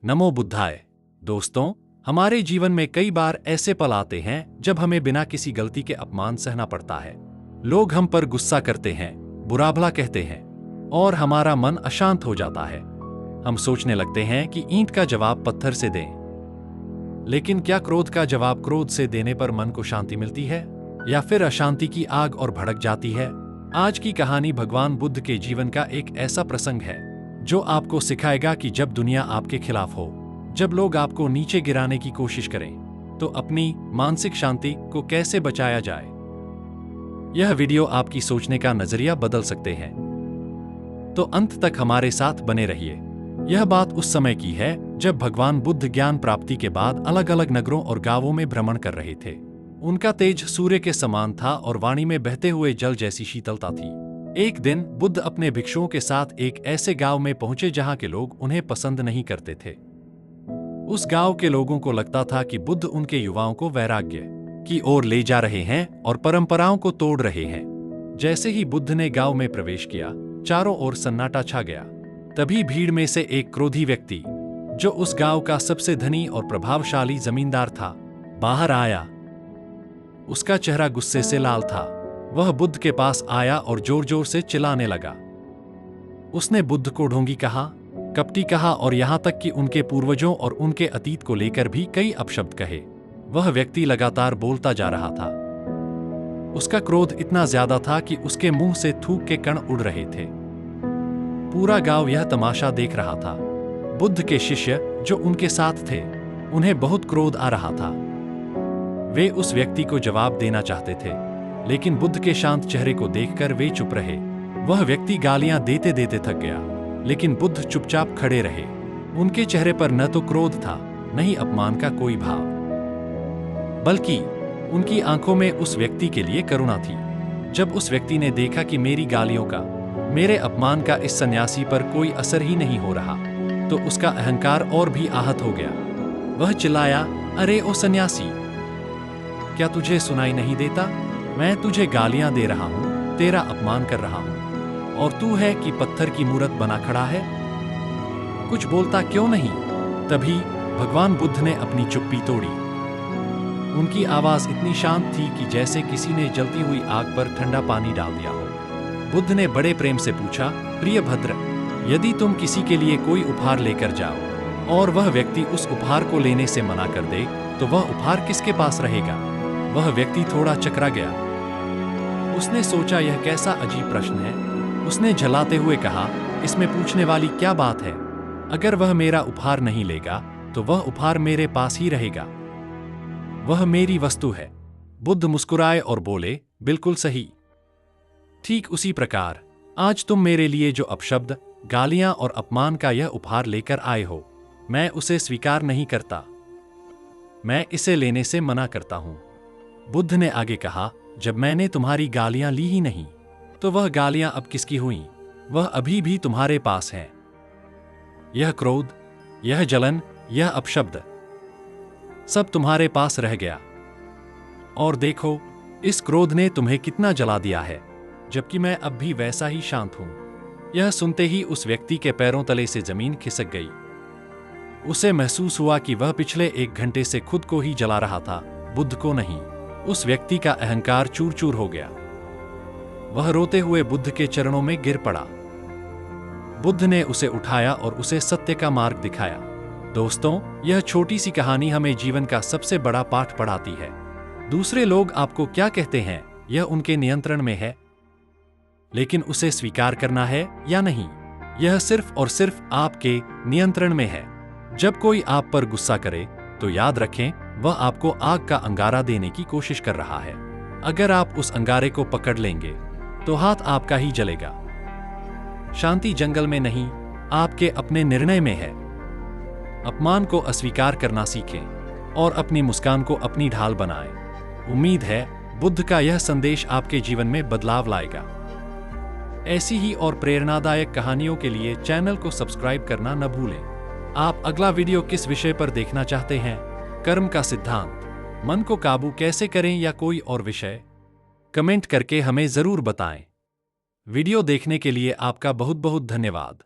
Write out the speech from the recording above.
नमो बुद्धाय। दोस्तों, हमारे जीवन में कई बार ऐसे पल आते हैं जब हमें बिना किसी गलती के अपमान सहना पड़ता है। लोग हम पर गुस्सा करते हैं, बुरा भला कहते हैं और हमारा मन अशांत हो जाता है। हम सोचने लगते हैं कि ईंट का जवाब पत्थर से दें। लेकिन क्या क्रोध का जवाब क्रोध से देने पर मन को शांति मिलती है या फिर अशांति की आग और भड़क जाती है? आज की कहानी भगवान बुद्ध के जीवन का एक ऐसा प्रसंग है जो आपको सिखाएगा कि जब दुनिया आपके खिलाफ हो, जब लोग आपको नीचे गिराने की कोशिश करें, तो अपनी मानसिक शांति को कैसे बचाया जाए। यह वीडियो आपकी सोचने का नजरिया बदल सकते हैं, तो अंत तक हमारे साथ बने रहिए। यह बात उस समय की है जब भगवान बुद्ध ज्ञान प्राप्ति के बाद अलग अलग नगरों और गांवों में भ्रमण कर रहे थे। उनका तेज सूर्य के समान था और वाणी में बहते हुए जल जैसी शीतलता थी। एक दिन बुद्ध अपने भिक्षुओं के साथ एक ऐसे गांव में पहुंचे जहां के लोग उन्हें पसंद नहीं करते थे। उस गांव के लोगों को लगता था कि बुद्ध उनके युवाओं को वैराग्य की ओर ले जा रहे हैं और परंपराओं को तोड़ रहे हैं। जैसे ही बुद्ध ने गांव में प्रवेश किया, चारों ओर सन्नाटा छा गया। तभी भीड़ में से एक क्रोधी व्यक्ति, जो उस गांव का सबसे धनी और प्रभावशाली जमींदार था, बाहर आया। उसका चेहरा गुस्से से लाल था। वह बुद्ध के पास आया और जोर जोर से चिल्लाने लगा। उसने बुद्ध को ढोंगी कहा, कपटी कहा और यहां तक कि उनके पूर्वजों और उनके अतीत को लेकर भी कई अपशब्द कहे। वह व्यक्ति लगातार बोलता जा रहा था। उसका क्रोध इतना ज्यादा था कि उसके मुंह से थूक के कण उड़ रहे थे। पूरा गांव यह तमाशा देख रहा था। बुद्ध के शिष्य जो उनके साथ थे, उन्हें बहुत क्रोध आ रहा था। वे उस व्यक्ति को जवाब देना चाहते थे, लेकिन बुद्ध के शांत चेहरे को देखकर वे चुप रहे। वह व्यक्ति गालियां देते देते थक गया, लेकिन बुद्ध चुपचाप खड़े रहे। उनके चेहरे पर न तो क्रोध था, न ही अपमान का कोई भाव, बल्कि उनकी आंखों में उस व्यक्ति के लिए करुणा थी। जब उस व्यक्ति ने देखा कि मेरी गालियों का, मेरे अपमान का इस सन्यासी पर कोई असर ही नहीं हो रहा, तो उसका अहंकार और भी आहत हो गया। वह चिल्लाया, अरे ओ सन्यासी, क्या तुझे सुनाई नहीं देता? मैं तुझे गालियां दे रहा हूं, तेरा अपमान कर रहा हूं, और तू है कि पत्थर की मूरत बना खड़ा है? कुछ बोलता क्यों नहीं? तभी भगवान बुद्ध ने अपनी चुप्पी तोड़ी। उनकी आवाज इतनी शांत थी कि जैसे किसी ने जलती हुई आग पर ठंडा पानी डाल दिया हो। बुद्ध ने बड़े प्रेम से पूछा, प्रिय भद्र, यदि तुम किसी के लिए कोई उपहार लेकर जाओ और वह व्यक्ति उस उपहार को लेने से मना कर दे, तो वह उपहार किसके पास रहेगा? वह व्यक्ति थोड़ा चकरा गया। उसने सोचा, यह कैसा अजीब प्रश्न है। उसने झल्लाते हुए कहा, इसमें पूछने वाली क्या बात है? अगर वह मेरा उपहार नहीं लेगा, तो वह उपहार मेरे पास ही रहेगा। वह मेरी वस्तु है। बुद्ध मुस्कुराए और बोले, बिल्कुल सही। ठीक उसी प्रकार आज तुम मेरे लिए जो अपशब्द, गालियां और अपमान का यह उपहार लेकर आए हो, मैं उसे स्वीकार नहीं करता। मैं इसे लेने से मना करता हूं। बुद्ध ने आगे कहा, जब मैंने तुम्हारी गालियां ली ही नहीं, तो वह गालियां अब किसकी हुईं? वह अभी भी तुम्हारे पास है। यह क्रोध, यह जलन, यह अपशब्द, सब तुम्हारे पास रह गया। और देखो, इस क्रोध ने तुम्हें कितना जला दिया है, जबकि मैं अब भी वैसा ही शांत हूं। यह सुनते ही उस व्यक्ति के पैरों तले से जमीन खिसक गई। उसे महसूस हुआ कि वह पिछले 1 घंटे से खुद को ही जला रहा था, बुद्ध को नहीं। उस व्यक्ति का अहंकार चूर चूर हो गया। वह रोते हुए बुद्ध के चरणों में गिर पड़ा। बुद्ध ने उसे उठाया और उसे सत्य का मार्ग दिखाया। दोस्तों, यह छोटी सी कहानी हमें जीवन का सबसे बड़ा पाठ पढ़ाती है। दूसरे लोग आपको क्या कहते हैं, यह उनके नियंत्रण में है, लेकिन उसे स्वीकार करना है या नहीं, यह सिर्फ और सिर्फ आपके नियंत्रण में है। जब कोई आप पर गुस्सा करे, तो याद रखें, वह आपको आग का अंगारा देने की कोशिश कर रहा है। अगर आप उस अंगारे को पकड़ लेंगे, तो हाथ आपका ही जलेगा। शांति जंगल में नहीं, आपके अपने निर्णय में है। अपमान को अस्वीकार करना सीखें और अपनी मुस्कान को अपनी ढाल बनाएं। उम्मीद है बुद्ध का यह संदेश आपके जीवन में बदलाव लाएगा। ऐसी ही और प्रेरणादायक कहानियों के लिए चैनल को सब्सक्राइब करना न भूलें। आप अगला वीडियो किस विषय पर देखना चाहते हैं? कर्म का सिद्धांत, मन को काबू कैसे करें या कोई और विषय? कमेंट करके हमें जरूर बताएं। वीडियो देखने के लिए आपका बहुत बहुत धन्यवाद।